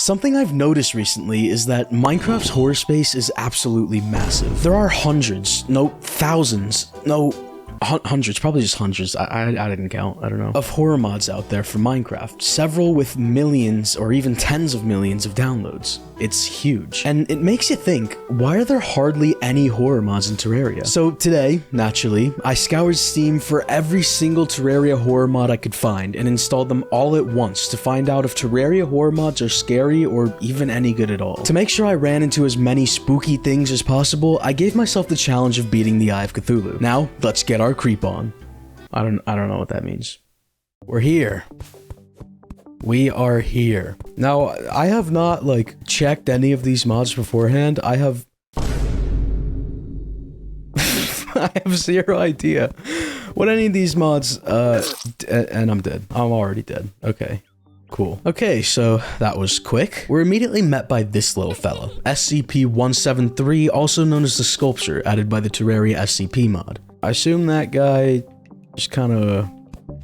Something I've noticed recently is that Minecraft's horror space is absolutely massive. There are hundreds, no, thousands, no, hundreds, probably just hundreds, I didn't count, I don't know, of horror mods out there for Minecraft, several with millions or even tens of millions of downloads. It's huge. And it makes you think, why are there hardly any horror mods in Terraria? So today, naturally, I scoured Steam for every single Terraria horror mod I could find and installed them all at once to find out if Terraria horror mods are scary or even any good at all. To make sure I ran into as many spooky things as possible, I gave myself the challenge of beating the Eye of Cthulhu. Now, let's get our creep on. I don't know what that means. We're here. We are here. Now, I have not, like, checked any of these mods beforehand. I have zero idea what any of these mods, and I'm dead. I'm already dead. Okay. Cool. Okay, so that was quick. We're immediately met by this little fella, SCP-173, also known as the Sculpture, added by the Terraria SCP mod. I assume that guy just kind of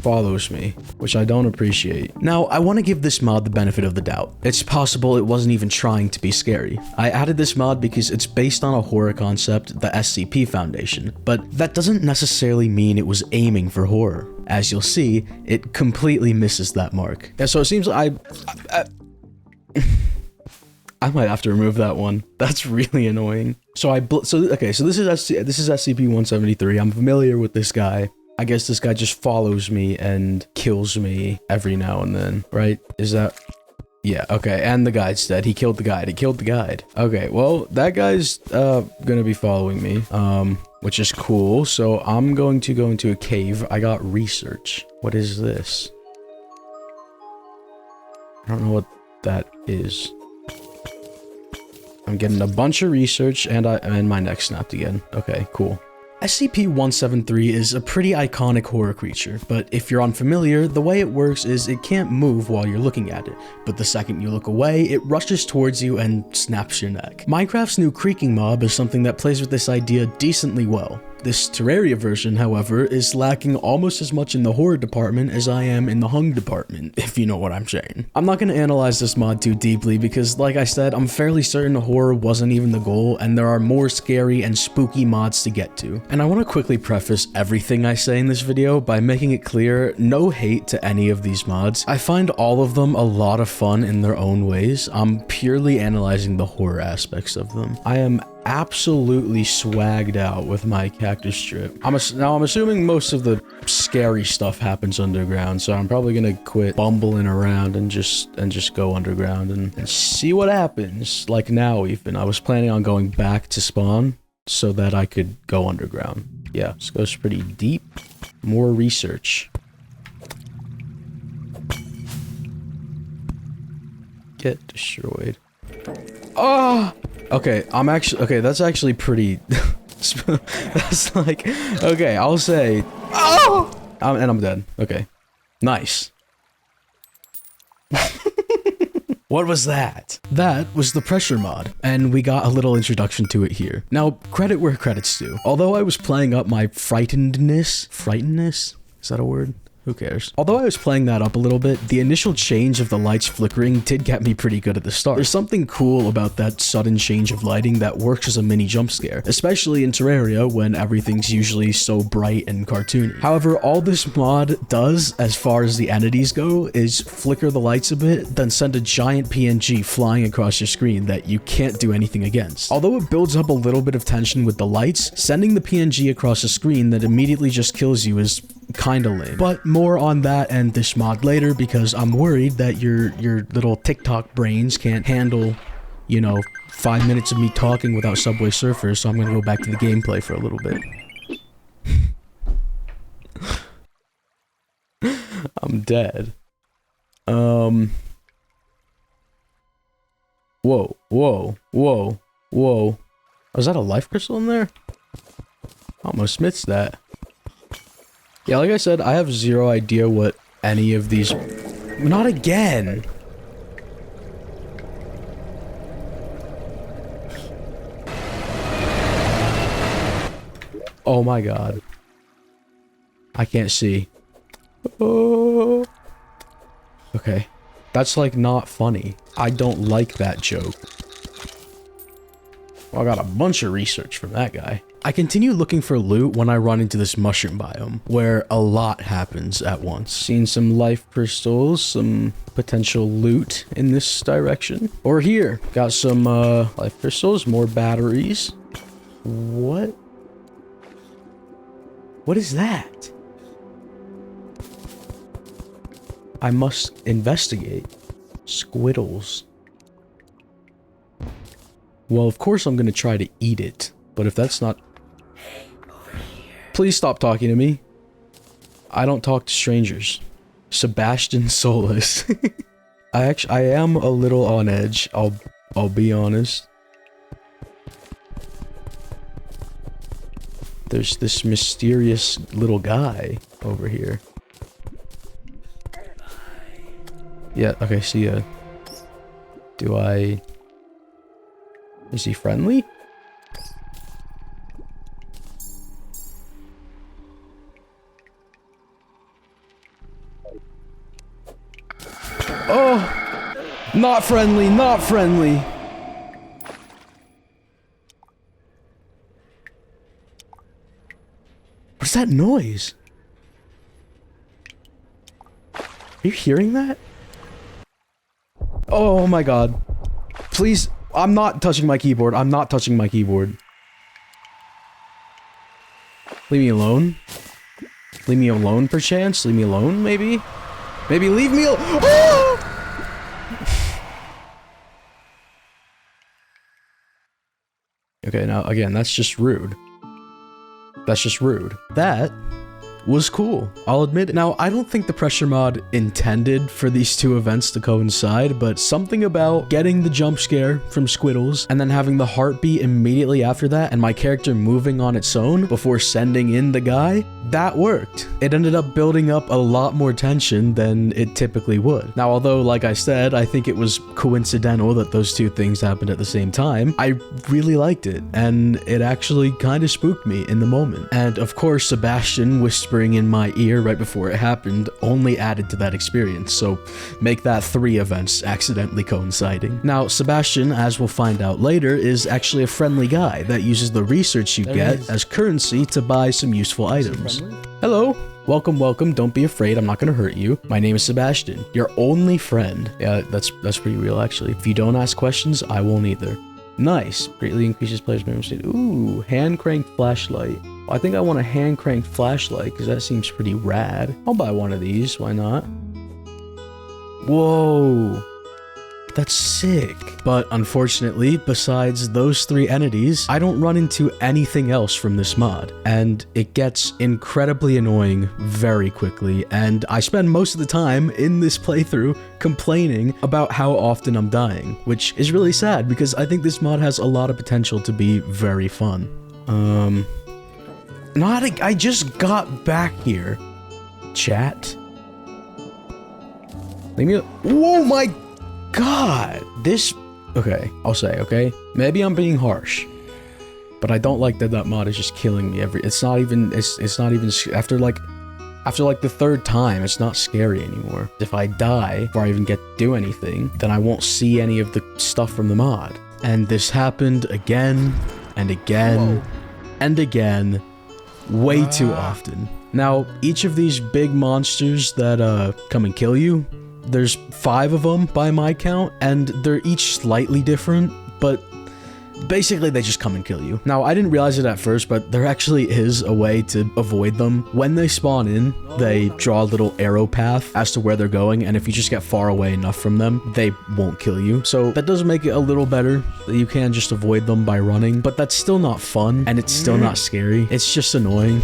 follows me, which I don't appreciate. Now, I want to give this mod the benefit of the doubt. It's possible it wasn't even trying to be scary. I added this mod because it's based on a horror concept, the SCP Foundation, but that doesn't necessarily mean it was aiming for horror. As you'll see, it completely misses that mark. Yeah, so it seems I might have to remove that one. That's really annoying. So this is SCP-173. I'm familiar with this guy. I guess this guy just follows me and kills me every now and then, right? Is that... Yeah, okay, and the guide's dead. He killed the guide. He killed the guide. Okay, well, that guy's gonna be following me, which is cool. So I'm going to go into a cave. I got research. What is this? I don't know what that is. I'm getting a bunch of research, and my neck snapped again. Okay, cool. SCP-173 is a pretty iconic horror creature, but if you're unfamiliar, the way it works is it can't move while you're looking at it, but the second you look away, it rushes towards you and snaps your neck. Minecraft's new creaking mob is something that plays with this idea decently well. This Terraria version, however, is lacking almost as much in the horror department as I am in the hung department, if you know what I'm saying. I'm not going to analyze this mod too deeply because, like I said, I'm fairly certain horror wasn't even the goal, and there are more scary and spooky mods to get to. And I want to quickly preface everything I say in this video by making it clear, no hate to any of these mods. I find all of them a lot of fun in their own ways. I'm purely analyzing the horror aspects of them. I am absolutely swagged out with my cactus strip. I'm assuming most of the scary stuff happens underground, so I'm probably gonna quit bumbling around and just go underground and see what happens. Like now even, I was planning on going back to spawn so that I could go underground. Yeah, this goes pretty deep. More research. Get destroyed. Oh! Okay, that's actually pretty... that's like... Okay, I'll say... Oh! And I'm dead. Okay. Nice. What was that? That was the pressure mod, and we got a little introduction to it here. Now, credit where credit's due. Although I was playing up my frightenedness? Is that a word? Who cares? Although I was playing that up a little bit, the initial change of the lights flickering did get me pretty good at the start. There's something cool about that sudden change of lighting that works as a mini jump scare, especially in Terraria when everything's usually so bright and cartoony. However, all this mod does, as far as the entities go, is flicker the lights a bit, then send a giant PNG flying across your screen that you can't do anything against. Although it builds up a little bit of tension with the lights, sending the PNG across a screen that immediately just kills you is kinda lame. But more on that and this mod later, because I'm worried that your little TikTok brains can't handle, you know, 5 minutes of me talking without Subway Surfers, so I'm gonna go back to the gameplay for a little bit. I'm dead. Whoa. Was that a life crystal in there? Almost missed that. Yeah, like I said, I have zero idea what any of these... Not again! Oh my god. I can't see. Oh. Okay. That's like not funny. I don't like that joke. Well, I got a bunch of research from that guy. I continue looking for loot when I run into this mushroom biome, where a lot happens at once. Seen some life crystals, some potential loot in this direction. Or here, got some life crystals, more batteries. What? What is that? I must investigate. Squiddles. Well, of course I'm gonna try to eat it, but if that's not... Please stop talking to me. I don't talk to strangers. Sebastian Solis. I am a little on edge, I'll be honest. There's this mysterious little guy over here. Yeah, okay, see ya. Do I... Is he friendly? Oh! Not friendly, not friendly! What's that noise? Are you hearing that? Oh my god. Please, I'm not touching my keyboard. I'm not touching my keyboard. Leave me alone. Leave me alone, perchance? Leave me alone, maybe? Maybe leave me alone. Oh! Okay, now, again, that's just rude. That's just rude. That was cool, I'll admit it. Now, I don't think the pressure mod intended for these two events to coincide, but something about getting the jump scare from Squiddles and then having the heartbeat immediately after that and my character moving on its own before sending in the guy, that worked. It ended up building up a lot more tension than it typically would. Now, although, like I said, I think it was coincidental that those two things happened at the same time, I really liked it, and it actually kind of spooked me in the moment. And of course, Sebastian whispering in my ear right before it happened only added to that experience, so make that 3 events accidentally coinciding. Now, Sebastian, as we'll find out later, is actually a friendly guy that uses the research you get as currency to buy some useful items. Hello. Welcome, welcome. Don't be afraid. I'm not gonna hurt you. My name is Sebastian, your only friend. Yeah, that's pretty real, actually. If you don't ask questions, I won't either. Nice. Greatly increases players' memory state. Ooh, hand-cranked flashlight. I think I want a hand-cranked flashlight because that seems pretty rad. I'll buy one of these. Why not? Whoa. That's sick. But unfortunately, besides those 3 entities, I don't run into anything else from this mod. And it gets incredibly annoying very quickly, and I spend most of the time in this playthrough complaining about how often I'm dying, which is really sad because I think this mod has a lot of potential to be very fun. I just got back here. Chat. Leave me. Whoa, my God, this, okay, I'll say, okay, maybe I'm being harsh, but I don't like that mod is just killing me it's not even, after like the 3rd time, it's not scary anymore. If I die before I even get to do anything, then I won't see any of the stuff from the mod. And this happened again, and again, and again, way too often. Now, each of these big monsters that, come and kill you, there's 5 of them by my count, and they're each slightly different, but basically they just come and kill you. Now, I didn't realize it at first, but there actually is a way to avoid them. When they spawn in, they draw a little arrow path as to where they're going, and if you just get far away enough from them, they won't kill you. So that does make it a little better that you can just avoid them by running, but that's still not fun, and it's still not scary. It's just annoying.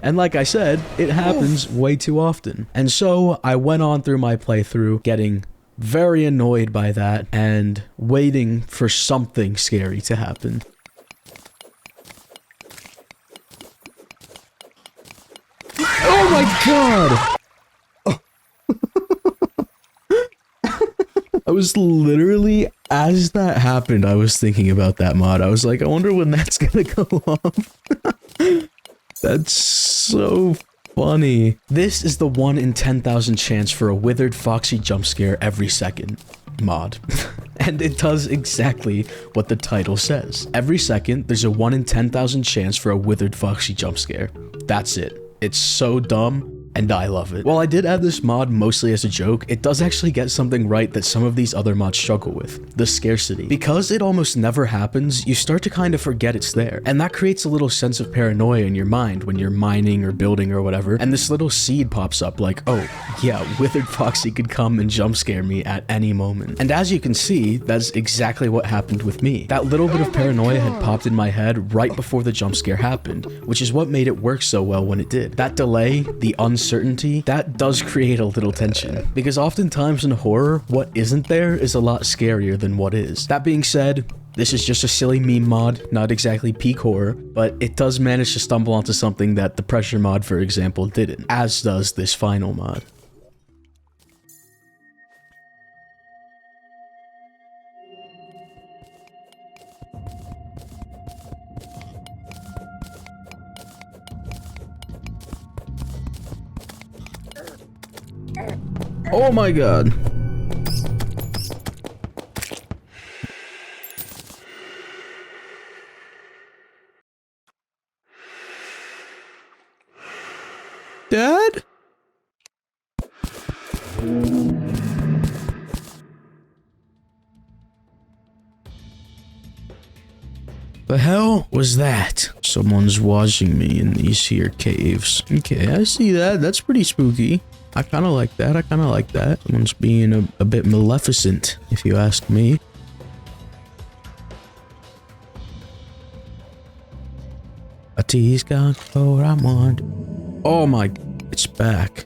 And like I said, it happens way too often. And so I went on through my playthrough getting very annoyed by that and waiting for something scary to happen. Oh my god! I was literally, as that happened, I was thinking about that mod. I was like, I wonder when that's gonna go off. That's so funny. This is the 1 in 10,000 chance for a Withered Foxy jump scare every second mod. And it does exactly what the title says. Every second, there's a 1 in 10,000 chance for a Withered Foxy jump scare. That's it. It's so dumb, and I love it. While I did add this mod mostly as a joke, it does actually get something right that some of these other mods struggle with: the scarcity. Because it almost never happens, you start to kind of forget it's there, and that creates a little sense of paranoia in your mind when you're mining or building or whatever, and this little seed pops up like, oh yeah, Withered Foxy could come and jump scare me at any moment. And as you can see, that's exactly what happened with me. That little bit of paranoia had popped in my head right before the jump scare happened, which is what made it work so well when it did. That delay, the uncertainty, that does create a little tension, because oftentimes in horror, what isn't there is a lot scarier than what is. That being said, this is just a silly meme mod, not exactly peak horror, but it does manage to stumble onto something that the pressure mod, for example, didn't, as does this final mod. Oh my god. Dad? The hell was that? Someone's watching me in these here caves. Okay, I see that. That's pretty spooky. I kind of like that. I kind of like that. Someone's being a bit maleficent, if you ask me. A tea's got what I want. Oh my, it's back.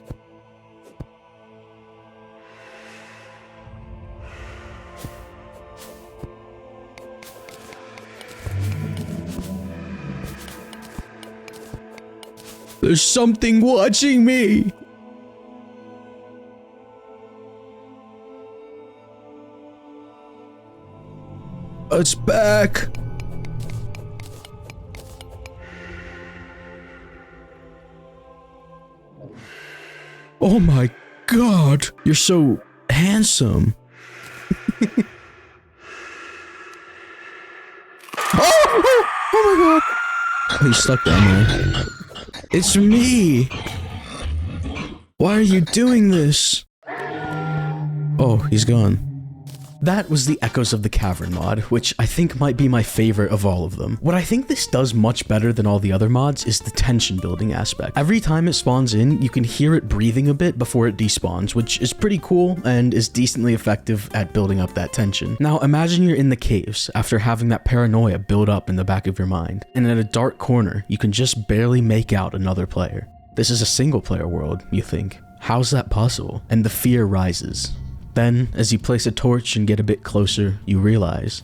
There's something watching me. It's back. Oh my god, you're so handsome. Oh my god. He's stuck down there. It's me. Why are you doing this? Oh, he's gone. That was the Echoes of the Cavern mod, which I think might be my favorite of all of them. What I think this does much better than all the other mods is the tension building aspect. Every time it spawns in, you can hear it breathing a bit before it despawns, which is pretty cool and is decently effective at building up that tension. Now imagine you're in the caves after having that paranoia build up in the back of your mind, and in a dark corner, you can just barely make out another player. This is a single player world, you think. How's that possible? And the fear rises. Then, as you place a torch and get a bit closer, you realize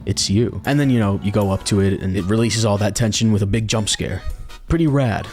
it's you. And then, you know, you go up to it and it releases all that tension with a big jump scare. Pretty rad.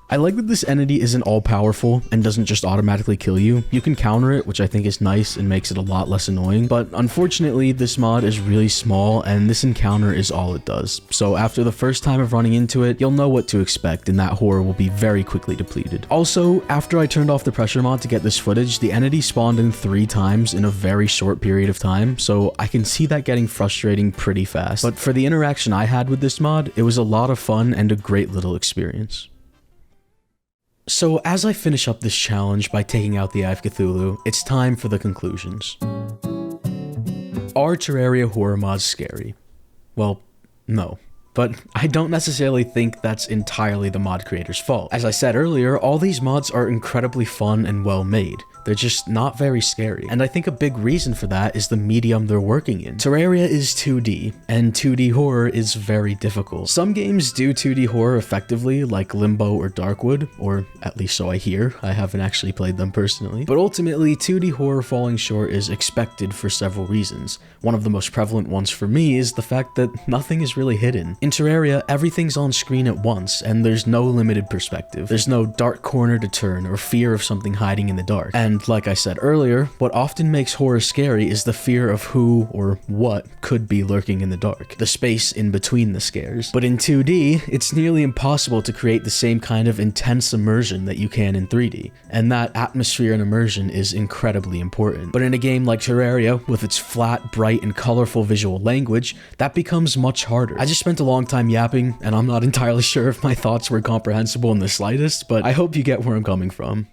I like that this entity isn't all-powerful and doesn't just automatically kill you. You can counter it, which I think is nice and makes it a lot less annoying, but unfortunately this mod is really small and this encounter is all it does. So after the first time of running into it, you'll know what to expect and that horror will be very quickly depleted. Also, after I turned off the pressure mod to get this footage, the entity spawned in 3 times in a very short period of time, so I can see that getting frustrating pretty fast. But for the interaction I had with this mod, it was a lot of fun and a great little experience. So as I finish up this challenge by taking out the Eye of Cthulhu, it's time for the conclusions. Are Terraria horror mods scary? Well, no. But I don't necessarily think that's entirely the mod creator's fault. As I said earlier, all these mods are incredibly fun and well made. They're just not very scary. And I think a big reason for that is the medium they're working in. Terraria is 2D, and 2D horror is very difficult. Some games do 2D horror effectively, like Limbo or Darkwood, or at least so I hear. I haven't actually played them personally. But ultimately, 2D horror falling short is expected for several reasons. One of the most prevalent ones for me is the fact that nothing is really hidden. In Terraria, everything's on screen at once, and there's no limited perspective. There's no dark corner to turn or fear of something hiding in the dark. And And like I said earlier, what often makes horror scary is the fear of who or what could be lurking in the dark, the space in between the scares. But in 2D, it's nearly impossible to create the same kind of intense immersion that you can in 3D, and that atmosphere and immersion is incredibly important. But in a game like Terraria, with its flat, bright, and colorful visual language, that becomes much harder. I just spent a long time yapping, and I'm not entirely sure if my thoughts were comprehensible in the slightest, but I hope you get where I'm coming from.